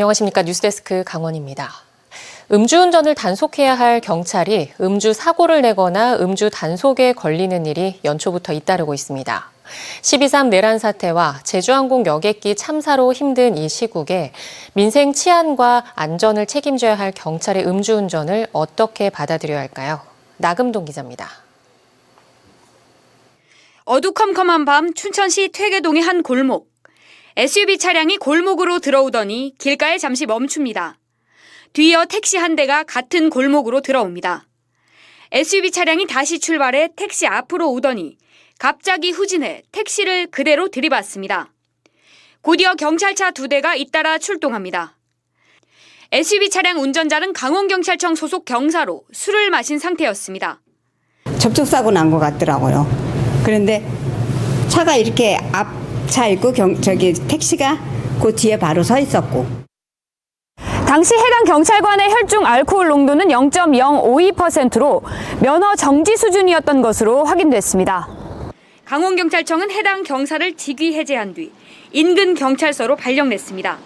안녕하십니까. 뉴스데스크 강원입니다. 음주운전을 단속해야 할 경찰이 음주 사고를 내거나 음주 단속에 걸리는 일이 연초부터 잇따르고 있습니다. 12.3 내란 사태와 제주항공 여객기 참사로 힘든 이 시국에 민생 치안과 안전을 책임져야 할 경찰의 음주운전을 어떻게 받아들여야 할까요? 나금동 기자입니다. 어두컴컴한 밤 춘천시 퇴계동의 한 골목. SUV 차량이 골목으로 들어오더니 길가에 잠시 멈춥니다. 뒤이어 택시 한 대가 같은 골목으로 들어옵니다. SUV 차량이 다시 출발해 택시 앞으로 오더니 갑자기 후진해 택시를 그대로 들이받습니다. 곧이어 경찰차 2대가 잇따라 출동합니다. SUV 차량 운전자는 강원경찰청 소속 경사로 술을 마신 상태였습니다. 접촉사고 난 것 같더라고요. 그런데 차가 이렇게 앞차 있고 택시가 그 뒤에 바로 서 있었고. 당시 해당 경찰관의 혈중 알코올 농도는 0.052%로 면허 정지 수준이었던 것으로 확인됐습니다. 강원경찰청은 해당 경사를 직위 해제한 뒤 인근 경찰서로 발령냈습니다.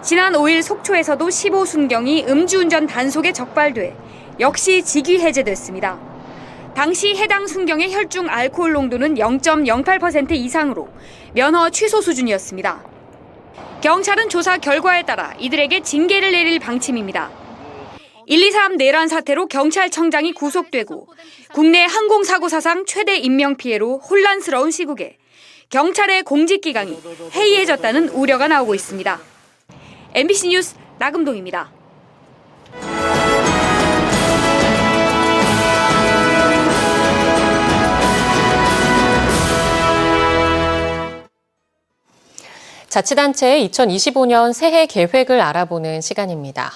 지난 5일 속초에서도 15순경이 음주운전 단속에 적발돼 역시 직위 해제됐습니다. 당시 해당 순경의 혈중 알코올 농도는 0.08% 이상으로 면허 취소 수준이었습니다. 경찰은 조사 결과에 따라 이들에게 징계를 내릴 방침입니다. 1.2.3 내란 사태로 경찰청장이 구속되고 국내 항공사고 사상 최대 인명피해로 혼란스러운 시국에 경찰의 공직기강이 해이해졌다는 우려가 나오고 있습니다. MBC 뉴스 나금동입니다. 자치단체의 2025년 새해 계획을 알아보는 시간입니다.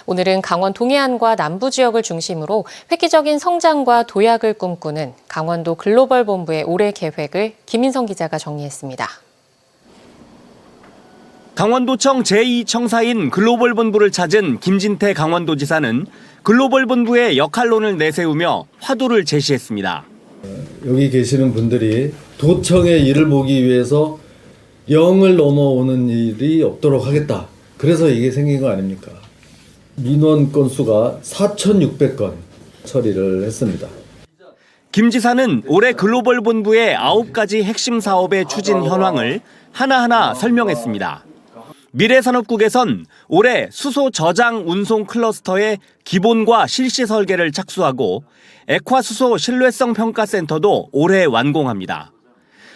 오늘은 강원 동해안과 남부 지역을 중심으로 획기적인 성장과 도약을 꿈꾸는 강원도 글로벌 본부의 올해 계획을 김인성 기자가 정리했습니다. 강원도청 제2청사인 글로벌 본부를 찾은 김진태 강원도지사는 글로벌 본부의 역할론을 내세우며 화두를 제시했습니다. 여기 계시는 분들이 도청의 일을 보기 위해서 0을 넘어오는 일이 없도록 하겠다. 그래서 이게 생긴 거 아닙니까? 민원 건수가 4,600건 처리를 했습니다. 김 지사는 올해 글로벌 본부의 9가지 핵심 사업의 추진 현황을 하나하나 설명했습니다. 미래산업국에선 올해 수소 저장 운송 클러스터의 기본과 실시 설계를 착수하고 액화수소 신뢰성 평가센터도 올해 완공합니다.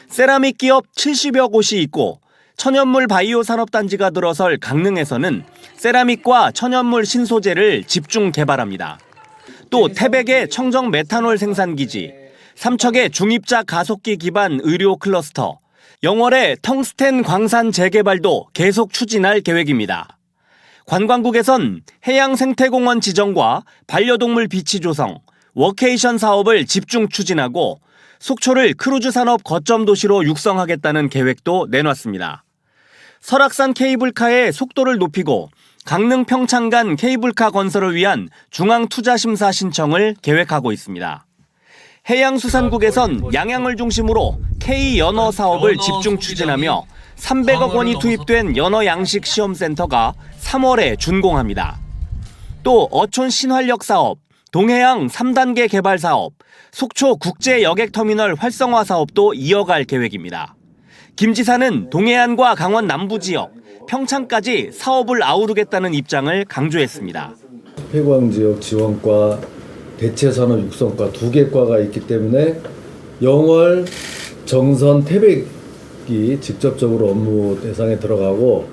세라믹 기업 70여 곳이 있고 천연물 바이오 산업단지가 들어설 강릉에서는 세라믹과 천연물 신소재를 집중 개발합니다. 또 태백의 청정 메탄올 생산기지, 삼척의 중입자 가속기 기반 의료 클러스터, 영월의 텅스텐 광산 재개발도 계속 추진할 계획입니다. 관광국에선 해양생태공원 지정과 반려동물 비치 조성, 워케이션 사업을 집중 추진하고 속초를 크루즈 산업 거점 도시로 육성하겠다는 계획도 내놨습니다. 설악산 케이블카의 속도를 높이고 강릉 평창 간 케이블카 건설을 위한 중앙투자심사 신청을 계획하고 있습니다. 해양수산국에선 양양을 중심으로 K연어 사업을 집중 추진하며 300억 원이 투입된 연어 양식 시험센터가 3월에 준공합니다. 또 어촌 신활력 사업, 동해안 3단계 개발 사업, 속초 국제 여객터미널 활성화 사업도 이어갈 계획입니다. 김 지사는 동해안과 강원 남부 지역, 평창까지 사업을 아우르겠다는 입장을 강조했습니다. 폐광 지역 지원과 대체산업 육성과 2개 과가 있기 때문에 영월, 정선, 태백이 직접적으로 업무 대상에 들어가고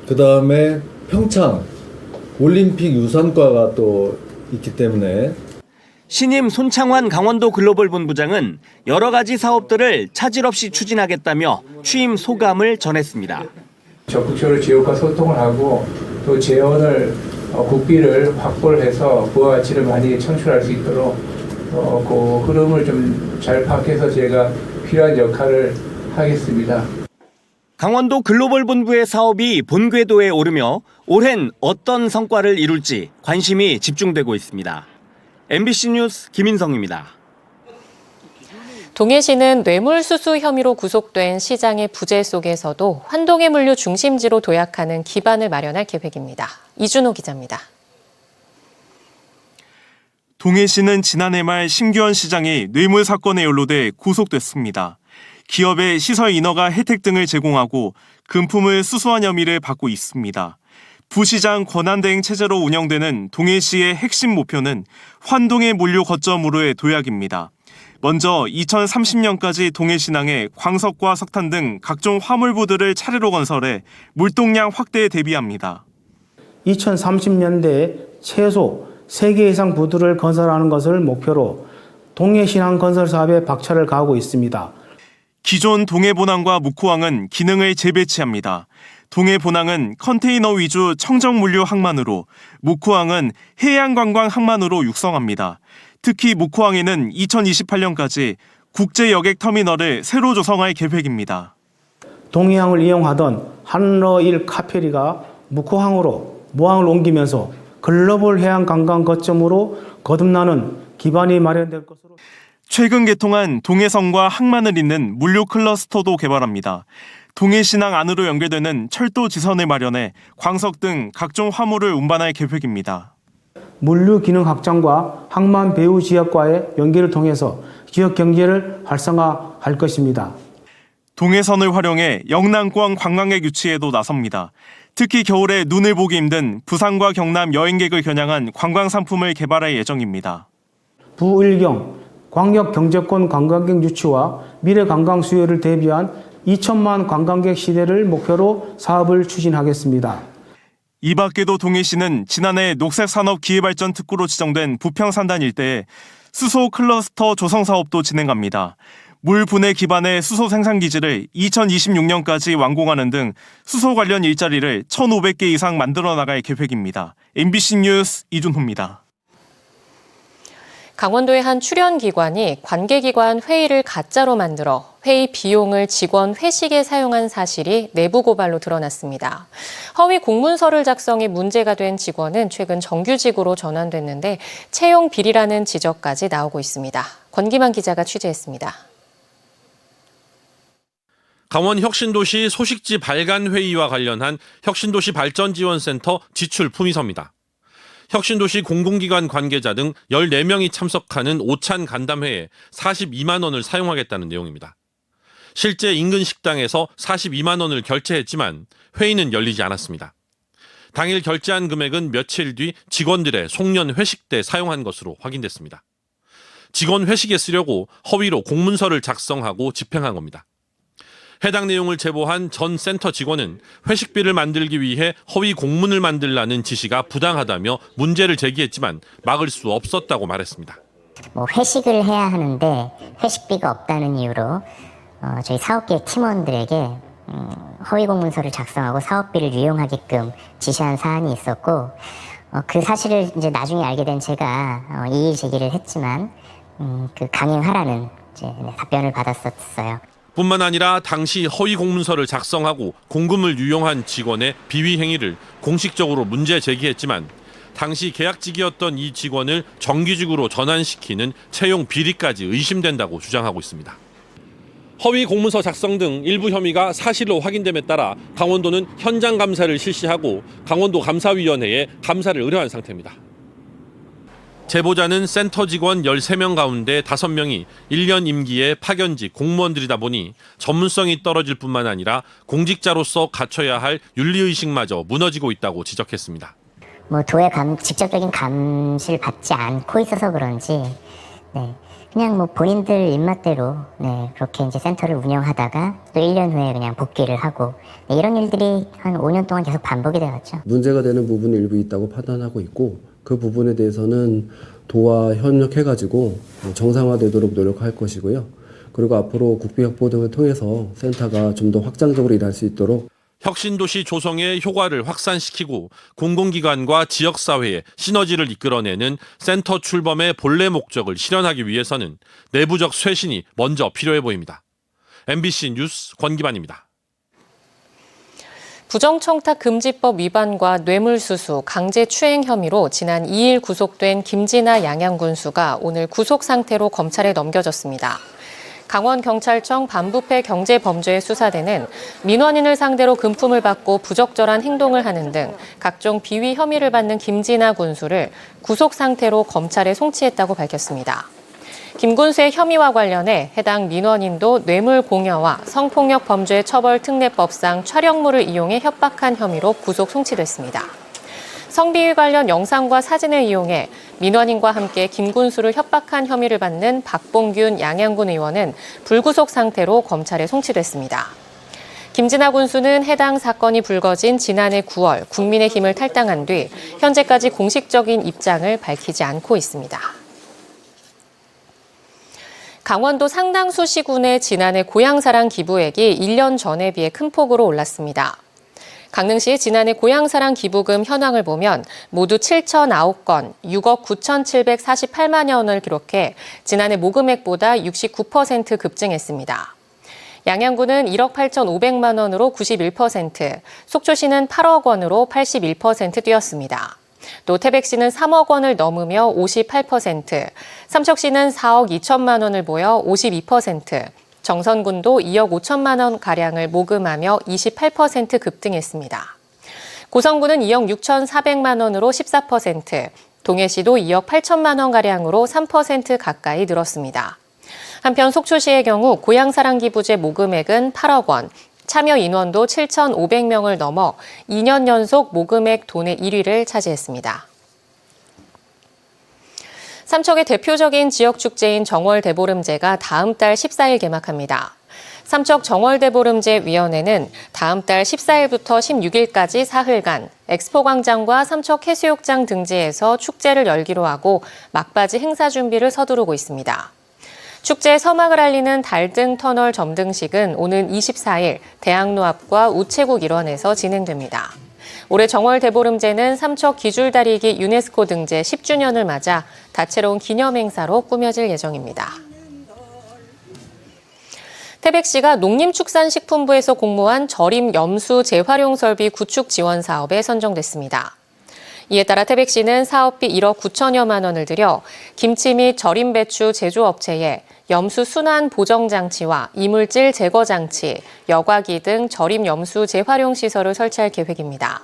그 다음에 평창, 올림픽 유산과가 또 있기 때문에 신임 손창환 강원도 글로벌 본부장은 여러 가지 사업들을 차질 없이 추진하겠다며 취임 소감을 전했습니다. 적극적으로 지역과 소통을 하고 또 재원을 국비를 확보를 해서 부가 가치를 많이 창출할 수 있도록 그 흐름을 좀 잘 파악해서 제가 필요한 역할을 하겠습니다. 강원도 글로벌 본부의 사업이 본궤도에 오르며 올해는 어떤 성과를 이룰지 관심이 집중되고 있습니다. MBC 뉴스 김인성입니다. 동해시는 뇌물수수 혐의로 구속된 시장의 부재 속에서도 환동의 물류 중심지로 도약하는 기반을 마련할 계획입니다. 이준호 기자입니다. 동해시는 지난해 말 심규현 시장이 뇌물 사건에 연루돼 구속됐습니다. 기업의 시설 인허가 혜택 등을 제공하고 금품을 수수한 혐의를 받고 있습니다. 부시장 권한대행 체제로 운영되는 동해시의 핵심 목표는 환동의 물류 거점으로의 도약입니다. 먼저 2030년까지 동해신항에 광석과 석탄 등 각종 화물부들을 차례로 건설해 물동량 확대에 대비합니다. 2030년대에 최소 3개 이상 부두를 건설하는 것을 목표로 동해신항 건설 사업에 박차를 가하고 있습니다. 기존 동해본항과 묵호항은 기능을 재배치합니다. 동해본항은 컨테이너 위주 청정물류 항만으로, 묵호항은 해양관광 항만으로 육성합니다. 특히 묵호항에는 2028년까지 국제여객터미널을 새로 조성할 계획입니다. 동해항을 이용하던 한러1 카페리가 묵호항으로 모항을 옮기면서 글로벌 해양 관광 거점으로 거듭나는 기반이 마련될 것으로. 최근 개통한 동해선과 항만을 잇는 물류 클러스터도 개발합니다. 동해신항 안으로 연결되는 철도 지선을 마련해 광석 등 각종 화물을 운반할 계획입니다. 물류 기능 확장과 항만 배후 지역과의 연계를 통해서 지역 경제를 활성화할 것입니다. 동해선을 활용해 영남권 관광객 유치에도 나섭니다. 특히 겨울에 눈을 보기 힘든 부산과 경남 여행객을 겨냥한 관광 상품을 개발할 예정입니다. 부일경 광역 경제권 관광객 유치와 미래 관광 수요를 대비한 2천만 관광객 시대를 목표로 사업을 추진하겠습니다. 이 밖에도 동해시는 지난해 녹색산업기회발전 특구로 지정된 부평산단 일대에 수소 클러스터 조성 사업도 진행합니다. 물 분해 기반의 수소 생산기지를 2026년까지 완공하는 등 수소 관련 일자리를 1,500개 이상 만들어 나갈 계획입니다. MBC 뉴스 이준호입니다. 강원도의 한 출연기관이 관계기관 회의를 가짜로 만들어 회의 비용을 직원 회식에 사용한 사실이 내부 고발로 드러났습니다. 허위 공문서를 작성해 문제가 된 직원은 최근 정규직으로 전환됐는데 채용 비리라는 지적까지 나오고 있습니다. 권기만 기자가 취재했습니다. 강원 혁신도시 소식지 발간 회의와 관련한 혁신도시 발전지원센터 지출 품위서입니다. 혁신도시 공공기관 관계자 등 14명이 참석하는 오찬 간담회에 42만 원을 사용하겠다는 내용입니다. 실제 인근 식당에서 42만 원을 결제했지만 회의는 열리지 않았습니다. 당일 결제한 금액은 며칠 뒤 직원들의 송년 회식 때 사용한 것으로 확인됐습니다. 직원 회식에 쓰려고 허위로 공문서를 작성하고 집행한 겁니다. 해당 내용을 제보한 전 센터 직원은 회식비를 만들기 위해 허위 공문을 만들라는 지시가 부당하다며 문제를 제기했지만 막을 수 없었다고 말했습니다. 회식을 해야 하는데 회식비가 없다는 이유로 저희 사업계획 팀원들에게 허위 공문서를 작성하고 사업비를 유용하게끔 지시한 사안이 있었고 그 사실을 이제 나중에 알게 된 제가 이의 제기를 했지만 강행하라는 답변을 받았었어요. 뿐만 아니라 당시 허위 공문서를 작성하고 공금을 유용한 직원의 비위 행위를 공식적으로 문제 제기했지만 당시 계약직이었던 이 직원을 정규직으로 전환시키는 채용 비리까지 의심된다고 주장하고 있습니다. 허위 공문서 작성 등 일부 혐의가 사실로 확인됨에 따라 강원도는 현장 감사를 실시하고 강원도 감사위원회에 감사를 의뢰한 상태입니다. 제보자는 센터 직원 13명 가운데 5명이 1년 임기의 파견직 공무원들이다 보니 전문성이 떨어질 뿐만 아니라 공직자로서 갖춰야 할 윤리의식마저 무너지고 있다고 지적했습니다. 도의 직접적인 감시를 받지 않고 있어서 그런지 그냥 본인들 입맛대로 그렇게 이제 센터를 운영하다가 또 1년 후에 그냥 복귀를 하고 이런 일들이 한 5년 동안 계속 반복이 되었죠. 문제가 되는 부분이 일부 있다고 판단하고 있고 그 부분에 대해서는 도와 협력해가지고 정상화되도록 노력할 것이고요. 그리고 앞으로 국비 확보 등을 통해서 센터가 좀 더 확장적으로 일할 수 있도록 혁신도시 조성의 효과를 확산시키고 공공기관과 지역사회의 시너지를 이끌어내는 센터 출범의 본래 목적을 실현하기 위해서는 내부적 쇄신이 먼저 필요해 보입니다. MBC 뉴스 권기만입니다. 부정청탁금지법 위반과 뇌물수수, 강제추행 혐의로 지난 2일 구속된 김진아 양양군수가 오늘 구속 상태로 검찰에 넘겨졌습니다. 강원경찰청 반부패 경제범죄 수사대는 민원인을 상대로 금품을 받고 부적절한 행동을 하는 등 각종 비위 혐의를 받는 김진아 군수를 구속 상태로 검찰에 송치했다고 밝혔습니다. 김 군수의 혐의와 관련해 해당 민원인도 뇌물 공여와 성폭력 범죄 처벌 특례법상 촬영물을 이용해 협박한 혐의로 구속 송치됐습니다. 성비위 관련 영상과 사진을 이용해 민원인과 함께 김 군수를 협박한 혐의를 받는 박봉균 양양군 의원은 불구속 상태로 검찰에 송치됐습니다. 김진아 군수는 해당 사건이 불거진 지난해 9월 국민의힘을 탈당한 뒤 현재까지 공식적인 입장을 밝히지 않고 있습니다. 강원도 상당수 시군의 지난해 고향사랑 기부액이 1년 전에 비해 큰 폭으로 올랐습니다. 강릉시의 지난해 고향사랑 기부금 현황을 보면 모두 7,009건, 6억 9,748만여 원을 기록해 지난해 모금액보다 69% 급증했습니다. 양양군은 1억 8,500만 원으로 91%, 속초시는 8억 원으로 81% 뛰었습니다. 또 태백시는 3억 원을 넘으며 58%, 삼척시는 4억 2천만 원을 보여 52%, 정선군도 2억 5천만 원 가량을 모금하며 28% 급등했습니다. 고성군은 2억 6,400만 원으로 14%, 동해시도 2억 8천만 원 가량으로 3% 가까이 늘었습니다. 한편 속초시의 경우 고향사랑기부제 모금액은 8억 원, 참여 인원도 7,500명을 넘어 2년 연속 모금액 도내 1위를 차지했습니다. 삼척의 대표적인 지역축제인 정월대보름제가 다음 달 14일 개막합니다. 삼척 정월대보름제위원회는 다음 달 14일부터 16일까지 사흘간 엑스포광장과 삼척해수욕장 등지에서 축제를 열기로 하고 막바지 행사 준비를 서두르고 있습니다. 축제의 서막을 알리는 달등 터널 점등식은 오는 24일 대학로 앞과 우체국 일원에서 진행됩니다. 올해 정월대보름제는 삼척 기줄다리기 유네스코 등재 10주년을 맞아 다채로운 기념행사로 꾸며질 예정입니다. 태백시가 농림축산식품부에서 공모한 절임 염수 재활용 설비 구축 지원 사업에 선정됐습니다. 이에 따라 태백시는 사업비 1억 9천여만 원을 들여 김치 및 절임 배추 제조업체에 염수 순환 보정 장치와 이물질 제거 장치, 여과기 등 절임 염수 재활용 시설을 설치할 계획입니다.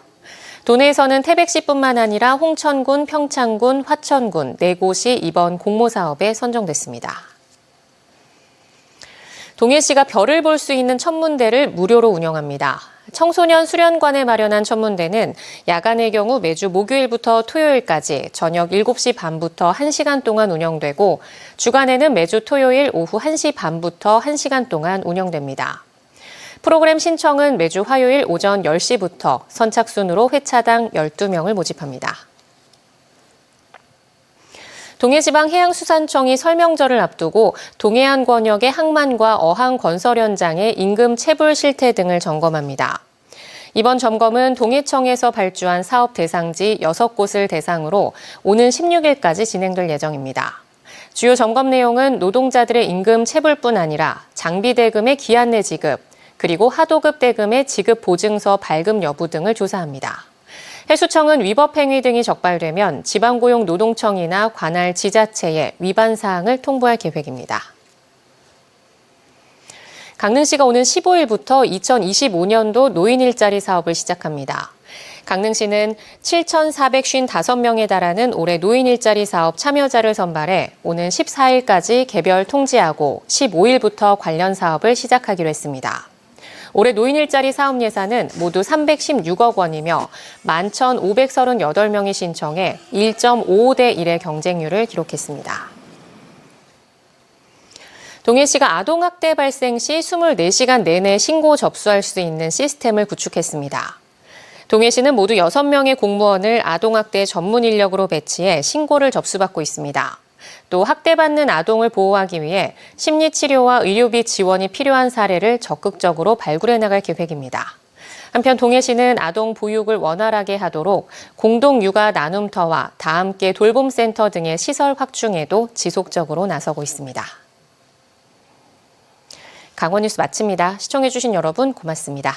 도내에서는 태백시뿐만 아니라 홍천군, 평창군, 화천군 4곳이 이번 공모 사업에 선정됐습니다. 동해시가 별을 볼 수 있는 천문대를 무료로 운영합니다. 청소년 수련관에 마련한 천문대는 야간의 경우 매주 목요일부터 토요일까지 저녁 7시 반부터 1시간 동안 운영되고 주간에는 매주 토요일 오후 1시 반부터 1시간 동안 운영됩니다. 프로그램 신청은 매주 화요일 오전 10시부터 선착순으로 회차당 12명을 모집합니다. 동해지방해양수산청이 설명절을 앞두고 동해안 권역의 항만과 어항 건설 현장의 임금 체불 실태 등을 점검합니다. 이번 점검은 동해청에서 발주한 사업 대상지 6곳을 대상으로 오는 16일까지 진행될 예정입니다. 주요 점검 내용은 노동자들의 임금 체불뿐 아니라 장비 대금의 기한 내 지급, 그리고 하도급 대금의 지급 보증서 발급 여부 등을 조사합니다. 해수청은 위법 행위 등이 적발되면 지방고용노동청이나 관할 지자체에 위반 사항을 통보할 계획입니다. 강릉시가 오는 15일부터 2025년도 노인 일자리 사업을 시작합니다. 강릉시는 7,455명에 달하는 올해 노인 일자리 사업 참여자를 선발해 오는 14일까지 개별 통지하고 15일부터 관련 사업을 시작하기로 했습니다. 올해 노인 일자리 사업 예산은 모두 316억 원이며 11,538명이 신청해 1.55대 1의 경쟁률을 기록했습니다. 동해시가 아동학대 발생 시 24시간 내내 신고 접수할 수 있는 시스템을 구축했습니다. 동해시는 모두 6명의 공무원을 아동학대 전문 인력으로 배치해 신고를 접수받고 있습니다. 또 학대받는 아동을 보호하기 위해 심리치료와 의료비 지원이 필요한 사례를 적극적으로 발굴해 나갈 계획입니다. 한편 동해시는 아동 보육을 원활하게 하도록 공동육아 나눔터와 다함께 돌봄센터 등의 시설 확충에도 지속적으로 나서고 있습니다. 강원 뉴스 마칩니다. 시청해주신 여러분 고맙습니다.